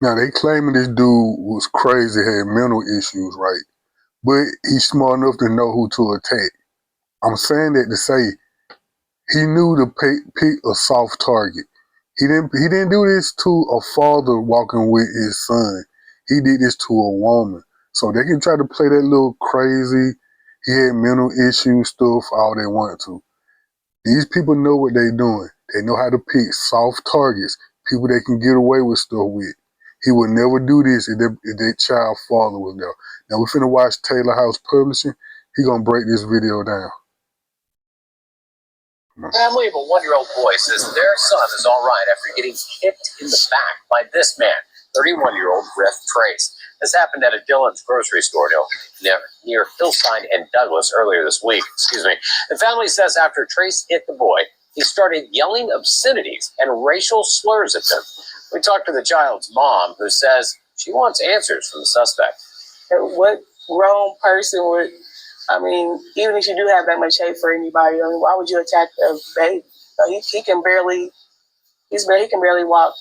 Now, they claiming this dude was crazy, had mental issues, right? But he's smart enough to know who to attack. I'm saying that to say he knew to pick a soft target. He didn't do this to a father walking with his son. He did this to a woman. So they can try to play that little crazy, he had mental issues stuff all they want to. These people know what they're doing. They know how to pick soft targets, people they can get away with stuff with. He would never do this if that child father was there. Now we're finna watch Taylor House Publishing. He gonna break this video down. Family of a 1-year-old boy says their son is all right after getting kicked in the back by this man, 31-year-old Riff Trace. This happened at a Dillon's grocery store near Hillside and Douglas earlier this week. The family says after Trace hit the boy, he started yelling obscenities and racial slurs at them. We talked to the child's mom, who says she wants answers from the suspect. What grown person would, even if you do have that much hate for anybody, why would you attack a baby? He can barely walk.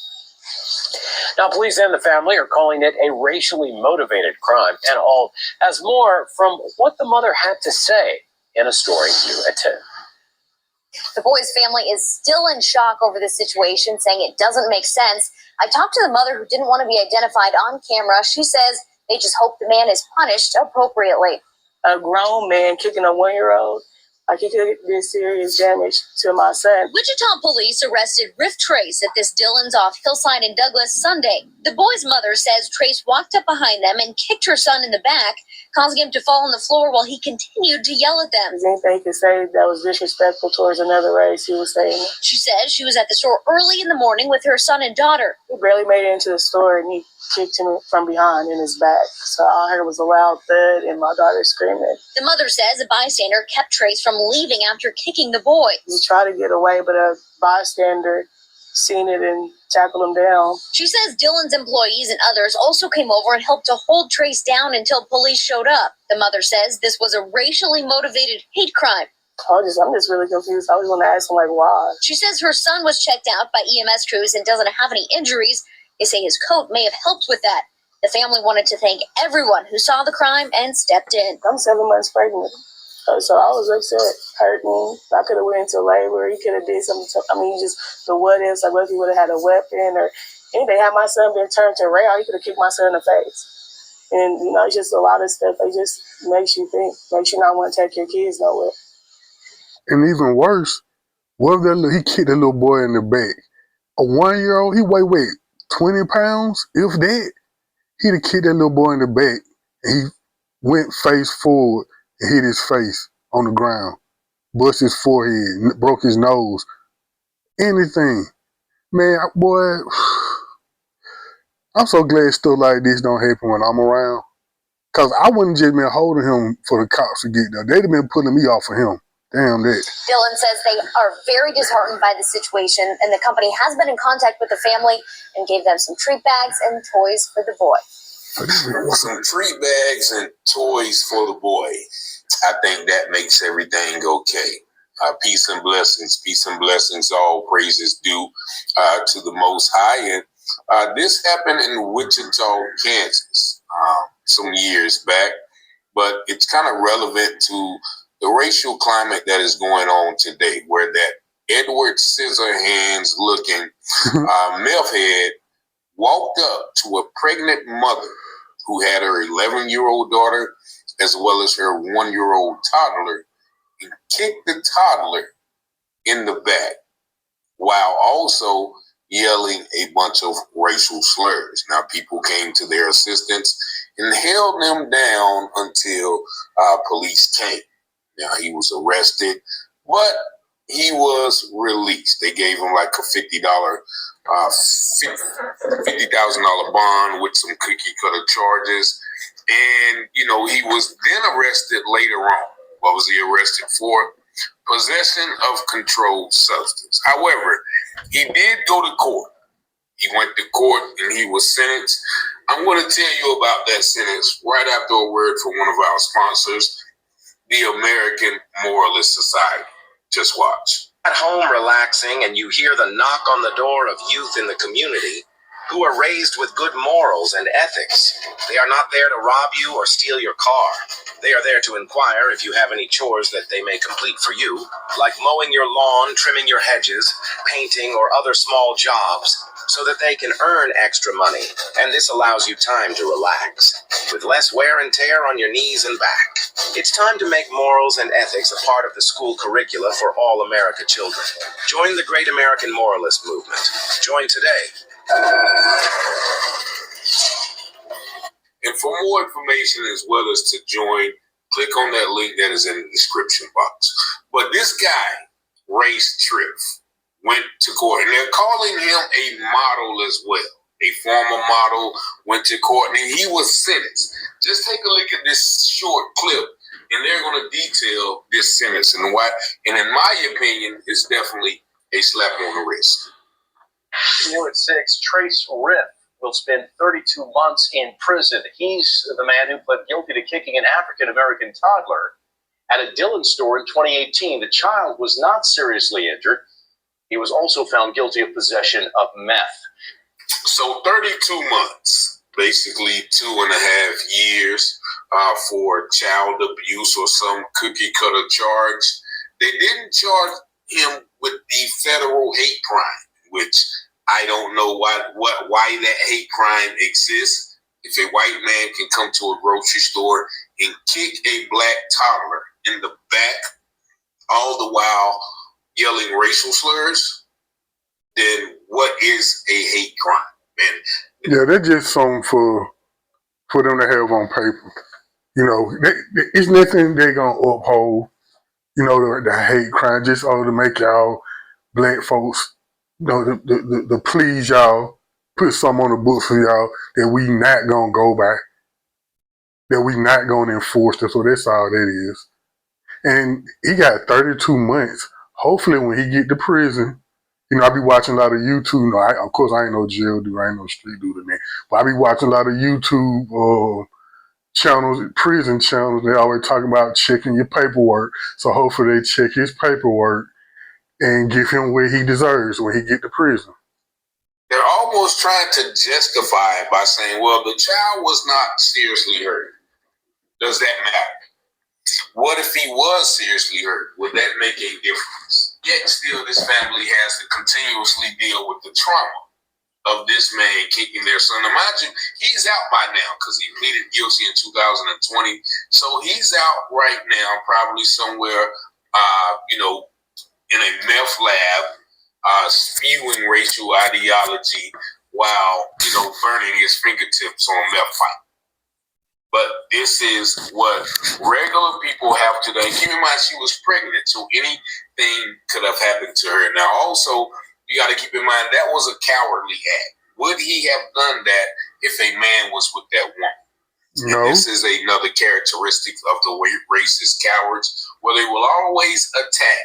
Now, police and the family are calling it a racially motivated crime, and all has more from what the mother had to say in a story due at 10. The boy's family is still in shock over this situation, saying it doesn't make sense. I talked to the mother, who didn't want to be identified on camera. She says they just hope the man is punished appropriately. A grown man kicking a 1-year-old, he could do serious damage to my son. Wichita police arrested Riff Trace at this Dillon's off Hillside and Douglas Sunday. The boy's mother says Trace walked up behind them and kicked her son in the back, causing him to fall on the floor while he continued to yell at them. Is anything he could say that was disrespectful towards another race, he was saying. She says she was at the store early in the morning with her son and daughter. He barely made it into the store and he kicked him from behind in his back. So all I heard was a loud thud and my daughter screaming. The mother says a bystander kept Trace from leaving after kicking the boy. He tried to get away, but a bystander seen it and tackled him down. She says Dillon's employees and others also came over and helped to hold Trace down until police showed up. The mother says this was a racially motivated hate crime. I'm just really confused. I was going to ask him, why? She says her son was checked out by EMS crews and doesn't have any injuries. They say his coat may have helped with that. The family wanted to thank everyone who saw the crime and stepped in. I'm 7 months pregnant, so I was upset, hurting. I could have went into labor. He could have did something. Just the what ifs. What if he would have had a weapon or anything? Had my son been turned to rail, he could have kicked my son in the face. And it's just a lot of stuff. It just makes you think, makes you not want to take your kids nowhere. And even worse, what if he kicked a little boy in the back? A 1-year-old, he weighed 20 pounds, if that. He'd have kicked that little boy in the back, and he went face forward and hit his face on the ground, bust his forehead, broke his nose, anything. Man, boy, I'm so glad stuff like this don't happen when I'm around, because I wouldn't just been holding him for the cops to get there. They'd have been pulling me off of him. Damn that. Dillon says they are very disheartened by the situation, and the company has been in contact with the family and gave them some treat bags and toys for the boy. Some treat bags and toys for the boy. I think that makes everything okay. Peace and blessings, all praises due to the Most High. And this happened in Wichita, Kansas, some years back, but it's kind of relevant to the racial climate that is going on today, where that Edward Scissorhands looking meth head walked up to a pregnant mother who had her 11-year-old daughter as well as her 1-year-old toddler and kicked the toddler in the back while also yelling a bunch of racial slurs. Now, people came to their assistance and held them down until police came. Now, he was arrested, but he was released. They gave him like a $50,000 bond with some cookie cutter charges. And, he was then arrested later on. What was he arrested for? Possession of controlled substance. However, he did go to court. He went to court and he was sentenced. I'm going to tell you about that sentence right after a word from one of our sponsors, the American Moralist Society. Just watch. At home relaxing and you hear the knock on the door of youth in the community, who are raised with good morals and ethics. They are not there to rob you or steal your car. They are there to inquire if you have any chores that they may complete for you, like mowing your lawn, trimming your hedges, painting, or other small jobs, so that they can earn extra money, and this allows you time to relax, with less wear and tear on your knees and back. It's time to make morals and ethics a part of the school curricula for all America children. Join the Great American Moralist Movement. Join today. And for more information as well as to join, click on that link that is in the description box. But this guy, Race Triff, went to court, and they're calling him a model as well. A former model went to court, and he was sentenced. Just take a look at this short clip, and they're going to detail this sentence and why. And in my opinion, it's definitely a slap on the wrist. New at 6, Trace Riff will spend 32 months in prison. He's the man who pled guilty to kicking an African-American toddler at a Dillon store in 2018. The child was not seriously injured. He was also found guilty of possession of meth. So 32 months, basically 2.5 years for child abuse or some cookie cutter charge. They didn't charge him with the federal hate crime, which I don't know why that hate crime exists. If a white man can come to a grocery store and kick a black toddler in the back, all the while yelling racial slurs, then what is a hate crime? And Yeah, that's just something for them to have on paper. You know, it's nothing they're going to uphold, you know, the hate crime, just to make y'all black folks, you know, to please y'all, put something on the book for y'all that we not going to go by, that we not going to enforce. So that's all that is. And he got 32 months. Hopefully when he get to prison, you know, I be watching a lot of YouTube. You know, of course, I ain't no jail dude. I ain't no street dude in there. But I be watching a lot of YouTube channels, prison channels. They always talking about checking your paperwork. So hopefully they check his paperwork and give him what he deserves when he get to prison. they're almost trying to justify it by saying, well, the child was not seriously hurt. Does that matter? What if he was seriously hurt? Would that make a difference? Yet still this family has to continuously deal with the trauma of this man kicking their son. Now, mind you, he's out by now because he pleaded guilty in 2020. So he's out right now, probably somewhere, in a meth lab, spewing racial ideology while, burning his fingertips on meth pipe. But this is what regular people have today. Keep in mind, she was pregnant, so anything could have happened to her. Now, also, you got to keep in mind, that was a cowardly act. Would he have done that if a man was with that woman? No. And this is another characteristic of the racist cowards, where they will always attack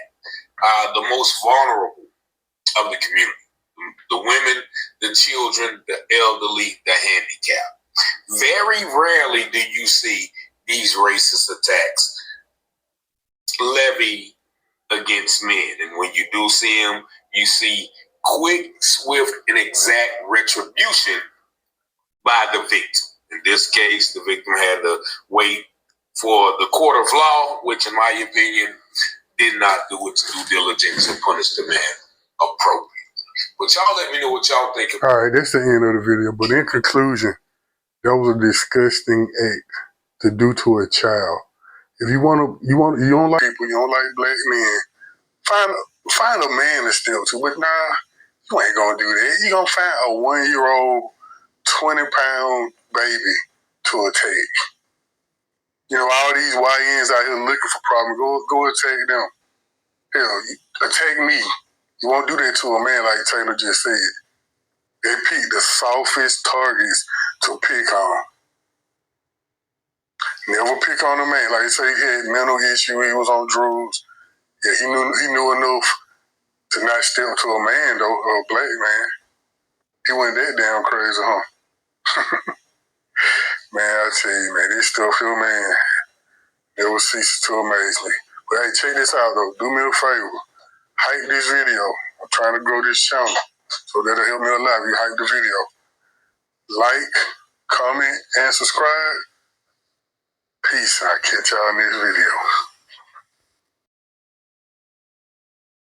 the most vulnerable of the community. The women, the children, the elderly, the handicapped. Very rarely do you see these racist attacks levied against men. And when you do see them, you see quick, swift, and exact retribution by the victim. In this case, the victim had to wait for the court of law, which in my opinion did not do its due diligence and punish the man appropriately. But y'all let me know what y'all think about. All right, that's the end of the video. But in conclusion, that was a disgusting act to do to a child. If you don't like people, you don't like black men, find a man to steal to. But nah, you ain't gonna do that. You gonna find a 1-year-old, 20-pound baby to attack. You know, all these YNs out here looking for problems. Go attack them. Hell, attack me. You won't do that to a man, like Taylor just said. They pick the softest targets to pick on. Never pick on a man. Like I say, he had mental issue. He was on drugs. Yeah, he knew enough to not step to a man, though, a black man. He went that damn crazy, huh? Man, I tell you, man, this stuff here, man, never ceases to amaze me. But hey, check this out, though. Do me a favor. Hype this video. I'm trying to grow this channel. So that'll help me a lot if you hype the video. like, comment, and subscribe. Peace. I'll catch y'all in this video.